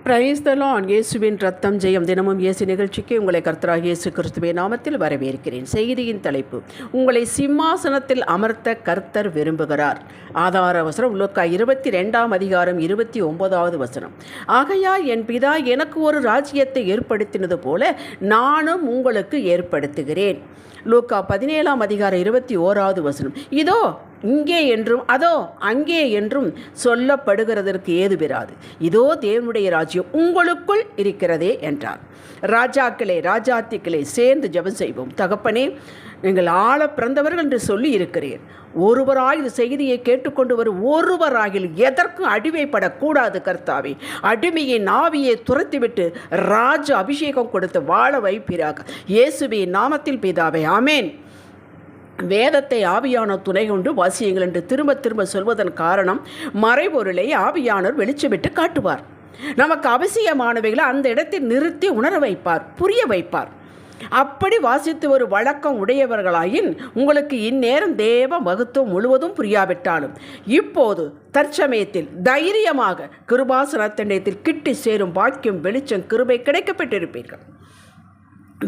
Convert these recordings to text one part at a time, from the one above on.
Praise the Lord. இயேசுவின் ரத்தம் ஜெயம். தினமும் இயேசு நிகழ்ச்சிக்கு உங்களை கர்த்தராகிய இயேசு கிறிஸ்துவின் நாமத்தில் வரவேற்கிறேன். செய்தியின் தலைப்பு: உங்களை சிம்மாசனத்தில் அமர்த்த கர்த்தர் விரும்புகிறார். ஆதார வசனம் லூக்கா 22:29. ஆகையால் என் பிதா எனக்கு ஒரு ராஜ்யத்தை ஏற்படுத்தினது போல நானும் உங்களுக்கு ஏற்படுத்துகிறேன். லூக்கா 17:21. இதோ இங்கே என்றும் அதோ அங்கே என்றும் சொல்லப்படுகிறதற்கு ஏதுபிராது. இதோ தேவனுடைய ராஜ்யம் உங்களுக்குள் இருக்கிறதே என்றார். ராஜாக்களே, ராஜாத்திகளே, சேர்ந்து ஜெபம் செய்வோம். தகப்பனே, நீங்கள் ஆள பிறந்தவர்கள் என்று சொல்லி இருக்கிறேன். ஒருவராய் இந்த செய்தியை கேட்டுக்கொண்டு வரும் ஒருவராகில் எதற்கும் அடிமைப்படக்கூடாது கர்த்தாவே. அடிமையின் ஆவியை துரத்திவிட்டு ராஜ அபிஷேகம் கொடுத்து வாழ வைப்பீராக. இயேசுவின் நாமத்தில் பிதாவே, ஆமேன். வேதத்தை ஆவியான துணை கொண்டு வாசியுங்கள் என்று திரும்ப திரும்ப சொல்வதன் காரணம், மறைபொருளை ஆவியானவர் வெளிச்சமிட்டு காட்டுவார். நமக்கு அவசியமானவைகளை அந்த இடத்தில் நிறுத்தி உணர வைப்பார், புரிய வைப்பார். அப்படி வாசித்து ஒரு வழக்கம் உடையவர்களாயின் உங்களுக்கு இந்நேரம் தேவ மகத்துவம் முழுவதும் புரியாவிட்டாலும் இப்போது தற்சமயத்தில் தைரியமாக கிருபாசனத்தினத்தில் கிட்டி சேரும் பாக்கியம், வெளிச்சம், கிருபை கிடைக்கப்பட்டிருப்பீர்கள்.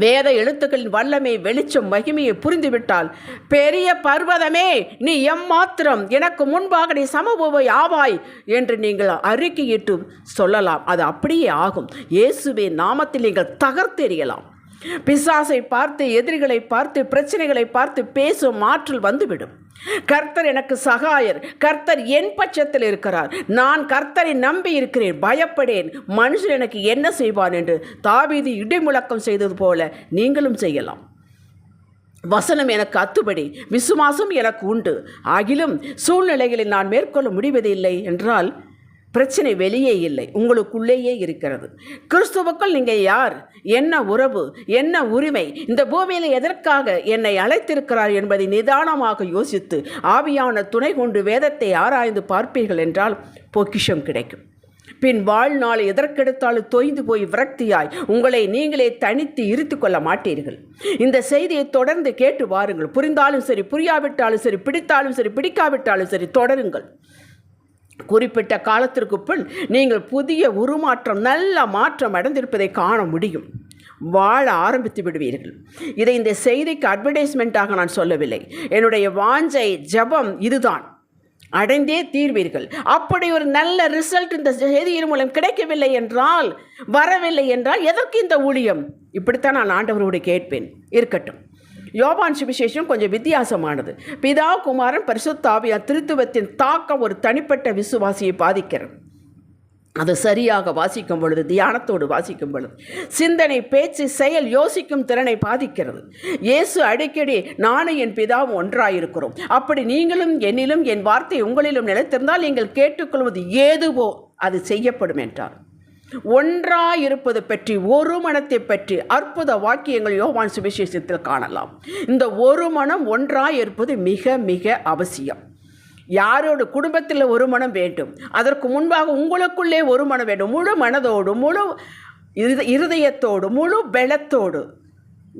வேத எழுத்துக்களின் வல்லமை, வெளிச்சம், மகிமையை புரிந்துவிட்டால், பெரிய பர்வதமே நீ எம்மாத்திரம், எனக்கு முன்பாக நீ சமபூவை ஆவாய் என்று நீங்கள் அறிக்கையிட்டு சொல்லலாம். அது அப்படியே ஆகும். இயேசுவின் நாமத்தில் நீங்கள் தகர்த்தெறியலாம். பிசாசை பார்த்து, எதிரிகளை பார்த்து, பிரச்சனைகளை பார்த்து பேசும் ஆற்றல் வந்துவிடும். கர்த்தர் எனக்கு சகாயர், கர்த்தர் என் பட்சத்தில் இருக்கிறார், நான் கர்த்தரை நம்பி இருக்கிறேன், பயப்படேன், மனுஷன் எனக்கு என்ன செய்வான் என்று தாவீது இடிமுழக்கம் செய்தது போல நீங்களும் செய்யலாம். வசனம் எனக்கு அத்துபடி, விசுவாசம் எனக்கு உண்டு. ஆகிலும் சூழ்நிலைகளில் நான் மேற்கொள்ள முடிவதில்லை என்றால் பிரச்சனை வெளியே இல்லை, உங்களுக்குள்ளேயே இருக்கிறது. கிறிஸ்துவுக்குள் நீங்கள் யார், என்ன உறவு, என்ன உரிமை, இந்த பூமியில் எதற்காக என்னை அழைத்திருக்கிறார் என்பதை நிதானமாக யோசித்து ஆவியான துணை கொண்டு வேதத்தை ஆராய்ந்து பார்ப்பீர்கள் என்றால் பொக்கிஷம் கிடைக்கும். பின் வாழ்நாள் எதற்கெடுத்தாலும் தொய்ந்து போய் விரக்தியாய் உங்களை நீங்களே தனித்து இருத்து கொள்ள மாட்டீர்கள். இந்த செய்தியை தொடர்ந்து கேட்டு வாருங்கள். புரிந்தாலும் சரி, புரியாவிட்டாலும் சரி, பிடித்தாலும் சரி, பிடிக்காவிட்டாலும் சரி, தொடருங்கள். குறிப்பிட்ட காலத்திற்கு பின் நீங்கள் புதிய உருமாற்றம், நல்ல மாற்றம் அடைந்திருப்பதை காண முடியும். வாழ ஆரம்பித்து விடுவீர்கள். இதை இந்த செய்திக்கு அட்வர்டைஸ்மெண்ட்டாக நான் சொல்லவில்லை. என்னுடைய வாஞ்சை, ஜெபம் இதுதான். அடைந்தே தீர்வீர்கள். அப்படி ஒரு நல்ல ரிசல்ட் இந்த செய்தியின் மூலம் கிடைக்கவில்லை என்றால், வரவில்லை என்றால் எதற்கு இந்த ஊழியம்? இப்படித்தான் நான் ஆண்டவரோடு கேட்பேன். இருக்கட்டும். யோவான் சுவிசேஷம் கொஞ்சம் வித்தியாசமானது. பிதா, குமாரன், பரிசுத்த ஆவியார் திருத்துவத்தின் தாக்கம் ஒரு தனிப்பட்ட விசுவாசியை பாதிக்கிறது. அது சரியாக வாசிக்கும் பொழுது, தியானத்தோடு வாசிக்கும் பொழுது சிந்தனை, பேச்சு, செயல், யோசிக்கும் திறனை பாதிக்கிறது. இயேசு அடிக்கடி நானும் என் பிதாவும் ஒன்றாயிருக்கிறோம், அப்படி நீங்களும் என்னிலும் என் வார்த்தை உங்களிலும் நிலைத்திருந்தால் நீங்கள் கேட்டுக்கொள்வது ஏதுவோ அது செய்யப்படும் என்றார். ஒன்றாயிருப்பது பற்றி, ஒரு மனத்தை பற்றி அற்புத வாக்கியங்கள் யோவான் சுவிசேஷத்தில் காணலாம். இந்த ஒரு மனம் ஒன்றாயிருப்பது மிக மிக அவசியம். யாரோடு குடும்பத்தில் ஒரு மனம் வேண்டும், அதற்கு முன்பாக உங்களுக்குள்ளே ஒரு மனம் வேண்டும். முழு மனதோடு, முழு இருதயத்தோடு, முழு பலத்தோடு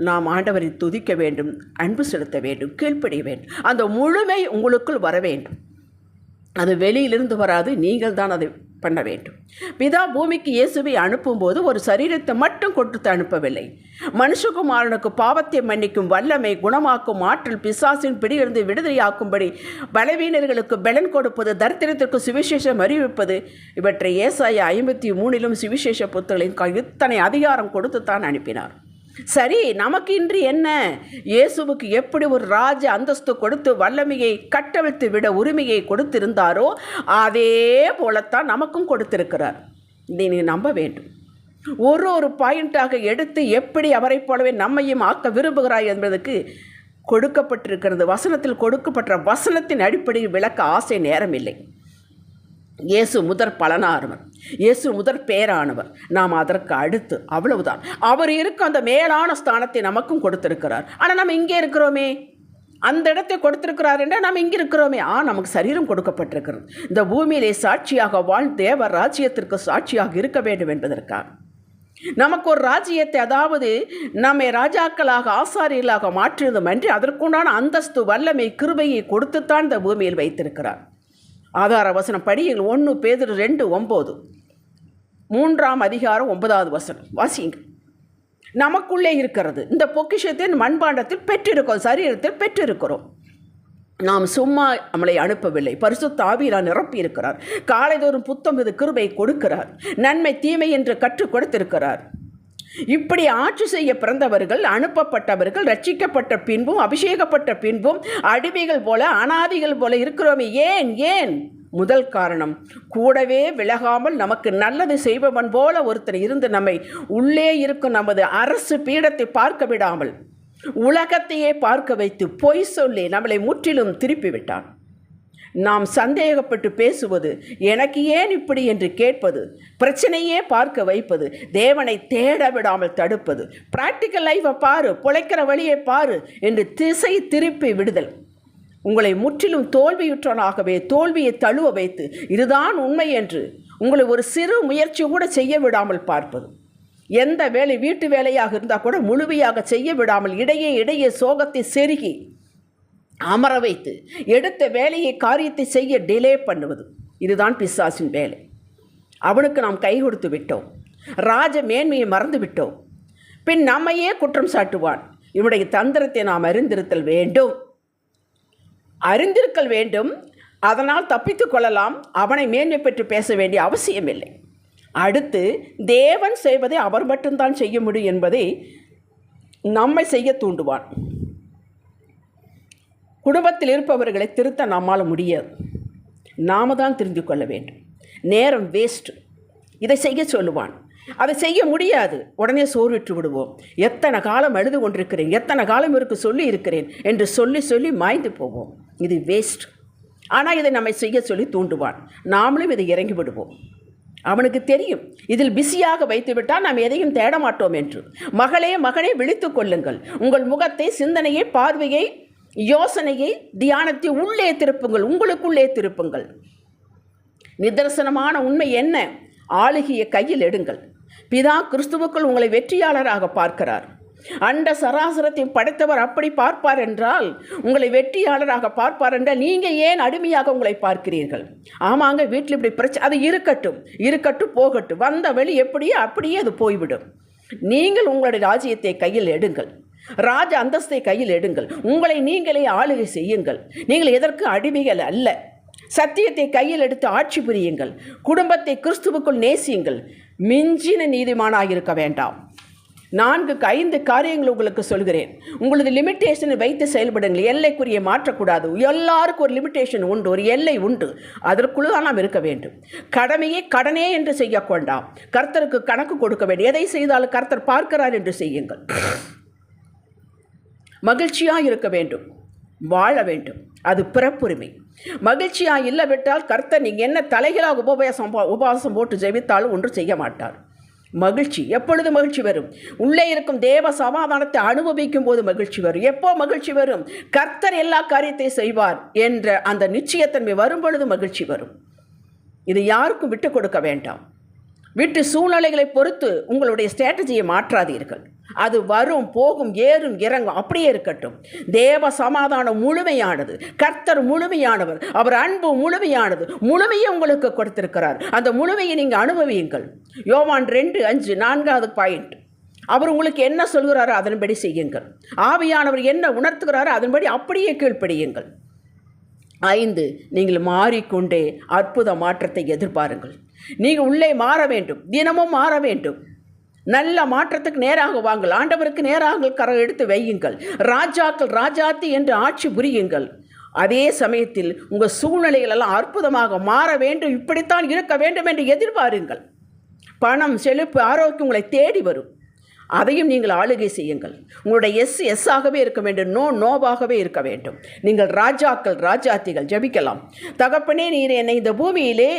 நாம் ஆண்டவரை துதிக்க வேண்டும், அன்பு செலுத்த வேண்டும், கீழ்ப்படிய வேண்டும். அந்த முழுமை உங்களுக்குள் வர வேண்டும். அது வெளியிலிருந்து வராது, நீங்கள் தான் அதை பண்ண வேண்டும். பிதா பூமிக்கு இயேசுவை அனுப்பும்போது ஒரு சரீரத்தை மட்டும் கொடுத்து அனுப்பவில்லை. மனுஷகுமாரனுக்கு பாவத்தை மன்னிக்கும் வல்லமை, குணமாக்கும் ஆற்றல், பிசாசின் பிடியிலிருந்து விடுதலையாக்கும்படி பலவீனர்களுக்கு பலன் கொடுப்பது, தரித்திரத்திற்கு சுவிசேஷம் அறிவிப்பது, இவற்றை ஏசாயா 53 சுவிசேஷ புத்தகங்களின் இத்தனை அதிகாரம் கொடுத்து தான் அனுப்பினார். சரி, நமக்கு இன்று என்ன? இயேசுவுக்கு எப்படி ஒரு ராஜ அந்தஸ்து கொடுத்து வல்லமையை கட்டவிழ்த்து விட உரிமையை கொடுத்திருந்தாரோ அதே போலத்தான் நமக்கும் கொடுத்திருக்கிறார். இதை நீ நம்ப வேண்டும். ஒரு பாயிண்டாக எடுத்து எப்படி அவரை போலவே நம்மையும் ஆக்க விரும்புகிறாய் என்பதற்கு கொடுக்கப்பட்டிருக்கிறது. வசனத்தில் கொடுக்கப்பட்ட வசனத்தின் அடிப்படையில் விளக்க ஆசை நேரம் இல்லை. இயேசு முதற் பலனானவர், இயேசு முதற் பேரானவர். நாம் அதற்கு அடுத்து, அவ்வளவுதான். அவர் இருக்க அந்த மேலான ஸ்தானத்தை நமக்கும் கொடுத்திருக்கிறார். ஆனால் நம்ம இங்கே இருக்கிறோமே, அந்த இடத்தை கொடுத்திருக்கிறார் என்றால் நாம் இங்கே இருக்கிறோமே. நமக்கு சரீரம் கொடுக்கப்பட்டிருக்கிறது. இந்த பூமியிலே சாட்சியாக வாழ்ந்து தேவ ராஜ்யத்திற்கு சாட்சியாக இருக்க வேண்டும் என்பதற்காக நமக்கு ஒரு ராஜ்யத்தை, அதாவது நம்மை ராஜாக்களாக, ஆசாரியர்களாக மாற்றியதும் அன்றி அதற்குண்டான அந்தஸ்து, வல்லமை, கிருபையை கொடுத்துத்தான் இந்த பூமியில் வைத்திருக்கிறார். ஆதார வசனம் படியுங்கள். 1 பேதுரு 2:9. 3ஆம் அதிகாரம் 9வது வசனம் வாசிங்க. நமக்குள்ளே இருக்கிறது இந்த பொக்கிஷத்தின் மண்பாண்டத்தில் பெற்றிருக்கிறோம், சரீரத்தில் பெற்றிருக்கிறோம். நாம் சும்மா நம்மளை அனுப்பவில்லை. பரிசுத்த ஆவியால் நிரப்பி இருக்கிறார். காலைதோறும் புத்தம் இது கிருபை கொடுக்கிறார். நன்மை தீமை என்று கற்றுக் கொடுத்திருக்கிறார். இப்படி ஆட்சி செய்ய பிறந்தவர்கள், அனுப்பப்பட்டவர்கள், ரட்சிக்கப்பட்ட பின்பும் அபிஷேகப்பட்ட பின்பும் அடிமைகள் போல அனாதிகள் போல இருக்கிறோமே. ஏன்? முதல் காரணம், கூடவே விலகாமல் நமக்கு நல்லது செய்பவன் போல ஒருத்தர் இருந்து நம்மை உள்ளே இருக்கும் நமது அரசு பீடத்தை பார்க்க விடாமல் உலகத்தையே பார்க்க வைத்து பொய் சொல்லி நம்மளை முற்றிலும் திருப்பி விட்டான். நாம் சந்தேகப்பட்டு பேசுவது, எனக்கு ஏன் இப்படி என்று கேட்பது, பிரச்சனையே பார்க்க வைப்பது, தேவனை தேட விடாமல் தடுப்பது, பிராக்டிக்கல் லைஃப்பை பாரு, பிழைக்கிற வழியை பாரு என்று திசை திருப்பி விடுதல் உங்களை முற்றிலும் தோல்வியுற்றனாகவே தோல்வியை தழுவ வைத்து இதுதான் உண்மை என்று உங்களை ஒரு சிறு முயற்சி கூட செய்ய விடாமல் பார்ப்பது. எந்த வேலை, வீட்டு வேலையாக இருந்தால் கூட முழுமையாக செய்ய விடாமல் இடையே சோகத்தை செருகி அமர வைத்து எடுத்த வேலையை, காரியத்தை செய்ய டிலே பண்ணுவது, இதுதான் பிசாசின் வேலை. அவனுக்கு நாம் கை கொடுத்து விட்டோம். ராஜ மேன்மையை மறந்து விட்டோம். பின் நம்மையே குற்றம் சாட்டுவான். இவனுடைய தந்திரத்தை நாம் அறிந்திருத்தல் வேண்டும். அதனால் தப்பித்து கொள்ளலாம். அவனை மேன்மை பெற்று பேச வேண்டிய அவசியமில்லை. அடுத்து, தேவன் செய்வதை அவர் மட்டும்தான் செய்ய முடியும் என்பதை நம்மை செய்ய தூண்டுவான். குடும்பத்தில் இருப்பவர்களை திருத்த நம்மால் முடியாது. நாம தான் தெரிந்து கொள்ள வேண்டும். நேரம் வேஸ்ட். இதை செய்ய சொல்லுவான். அதை செய்ய முடியாது. உடனே சோர்விட்டு விடுவோம். எத்தனை காலம் அழுது கொண்டிருக்கிறேன், எத்தனை காலம் இருக்கு சொல்லி இருக்கிறேன் என்று சொல்லி மாய்ந்து போவோம். இது வேஸ்ட். ஆனால் இதை நம்மை செய்ய சொல்லி தூண்டுவான். நாமளும் இதை இறங்கி விடுவோம். அவனுக்கு தெரியும், இதில் பிஸியாக வைத்துவிட்டால் நாம் எதையும் தேட மாட்டோம் என்று. மகனே விழித்து கொள்ளுங்கள். உங்கள் முகத்தை, சிந்தனையை, பார்வையை, யோசனையை, தியானத்தை உள்ளே திருப்புங்கள், உங்களுக்குள்ளே திருப்புங்கள். நிதர்சனமான உண்மை என்ன? ஆளுகையை கையில் எடுங்கள். பிதா கிறிஸ்துவுக்குள் உங்களை வெற்றியாளராக பார்க்கிறார். அண்ட சராசரத்தை படைத்தவர் அப்படி பார்ப்பார் என்றால், உங்களை வெற்றியாளராக பார்ப்பார் என்றால், நீங்கள் ஏன் அடிமையாக உங்களை பார்க்கிறீர்கள்? ஆமாங்க, வீட்டில் இப்படி பிரச்சனை, அது இருக்கட்டும் போகட்டும், வந்த வழி எப்படியோ அப்படியே அது போய்விடும். நீங்கள் உங்களுடைய ராஜ்யத்தை கையில் எடுங்கள். ராஜ அந்தஸ்தை கையில் எடுங்கள். உங்களை நீங்களே ஆளுகை செய்யுங்கள். நீங்கள் எதற்கு அடிமைகள் அல்ல. சத்தியத்தை கையில் எடுத்து ஆட்சி புரியுங்கள். குடும்பத்தை கிறிஸ்துவுக்குள் நேசியுங்கள். மிஞ்சின நீதிமானாக இருக்க வேண்டாம். 4-5 காரியங்கள் உங்களுக்கு சொல்கிறேன். உங்களது லிமிட்டேஷனை வைத்து செயல்படுங்கள். எல்லைக்குரிய மாற்றக்கூடாது. எல்லாருக்கும் ஒரு லிமிட்டேஷன் உண்டு, ஒரு எல்லை உண்டு. அதற்குள்ளே தான் நாம் இருக்க வேண்டும். கடமையை கடனே என்று செய்ய வேண்டாம். கர்த்தருக்கு கணக்கு கொடுக்க வேண்டும். எதை செய்தாலும் கர்த்தர் பார்க்கிறார் என்று செய்யுங்கள். மகிழ்ச்சியாக இருக்க வேண்டும், வாழ வேண்டும். அது பிறப்புரிமை. மகிழ்ச்சியாக இல்லவிட்டால் கர்த்தர் நீங்கள் என்ன தலைகளாக உபவாசம் போட்டு ஜெபித்தாலும் ஒன்றும் செய்ய மாட்டார். மகிழ்ச்சி, எப்பொழுது மகிழ்ச்சி வரும்? உள்ளே இருக்கும் தேவ சமாதானத்தை அனுபவிக்கும் போது மகிழ்ச்சி வரும். எப்போ மகிழ்ச்சி வரும்? கர்த்தர் எல்லா காரியத்தையும் செய்வார் என்ற அந்த நிச்சயத்தன்மை வரும் பொழுது மகிழ்ச்சி வரும். இது யாருக்கும் விட்டு கொடுக்க வேண்டாம். வீட்டு சூழ்நிலைகளை பொறுத்து உங்களுடைய ஸ்ட்ராட்டஜியை மாற்றாதீர்கள். அது வரும், போகும், ஏறும், இறங்கும், அப்படியே இருக்கட்டும். தேவ சமாதானம் முழுமையானது. கர்த்தர் முழுமையானவர். அவர் அன்பு முழுமையானது. முழுமையை உங்களுக்கு கொடுத்திருக்கிறார். அந்த முழுமையை நீங்கள் அனுபவியுங்கள். யோவான் 2:5 4வது பாயிண்ட். அவர் உங்களுக்கு என்ன சொல்கிறாரோ அதன்படி செய்யுங்கள். ஆவியானவர் என்ன உணர்த்துகிறாரோ அதன்படி அப்படியே கீழ்ப்படியுங்கள். 5, நீங்கள் மாறிக்கொண்டே அற்புத மாற்றத்தை எதிர்பாருங்கள். நீங்கள் உள்ளே மாற வேண்டும். தினமும் மாற வேண்டும். நல்ல மாற்றத்துக்கு நேராக வாங்கள். ஆண்டவருக்கு நேராக கரை எடுத்து வையுங்கள். ராஜாக்கள் ராஜாத்தி என்று ஆட்சி புரியுங்கள். அதே சமயத்தில் உங்கள் சூழ்நிலைகளெல்லாம் அற்புதமாக மாற வேண்டும். இப்படித்தான் இருக்க வேண்டும் என்று எதிர்பாருங்கள். பணம், செழிப்பு, ஆரோக்கியம் உங்களை தேடி வரும். அதையும் நீங்கள் ஆளுகை செய்யுங்கள். உங்களுடைய எஸ் ஆகவே இருக்க வேண்டும். நோவாகவே இருக்க வேண்டும். நீங்கள் ராஜாக்கள் ராஜாத்திகள். ஜெபிக்கலாம். தகப்பனே, நீர் என்னை இந்த பூமியிலே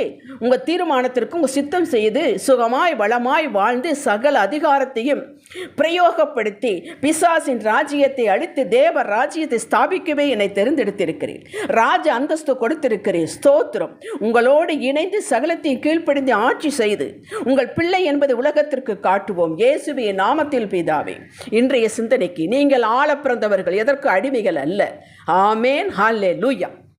உங்கள் தீர்மானத்திற்கு உங்கள் சித்தம் செய்து சுகமாய் வளமாய் வாழ்ந்து சகல அதிகாரத்தையும் பிரயோகப்படுத்தி பிசாசின் ராஜ்யத்தை அழித்து தேவ ராஜ்யத்தை ஸ்தாபிக்கவே என்னை தெரிந்தெடுத்திருக்கிறேன். ராஜ அந்தஸ்து கொடுத்திருக்கிறேன். ஸ்தோத்திரம். உங்களோடு இணைந்து சகலத்தையும் கீழ்ப்படிந்து ஆட்சி செய்து உங்கள் பிள்ளை என்பது உலகத்திற்கு காட்டுவோம். இயேசுவே நாமத்தில் பிதாவே. இன்றைய சிந்தனைக்கு, நீங்கள் ஆள பிறந்தவர்கள், எதற்கு அடிமைகள் அல்ல. ஆமேன். ஹல்லேலூயா.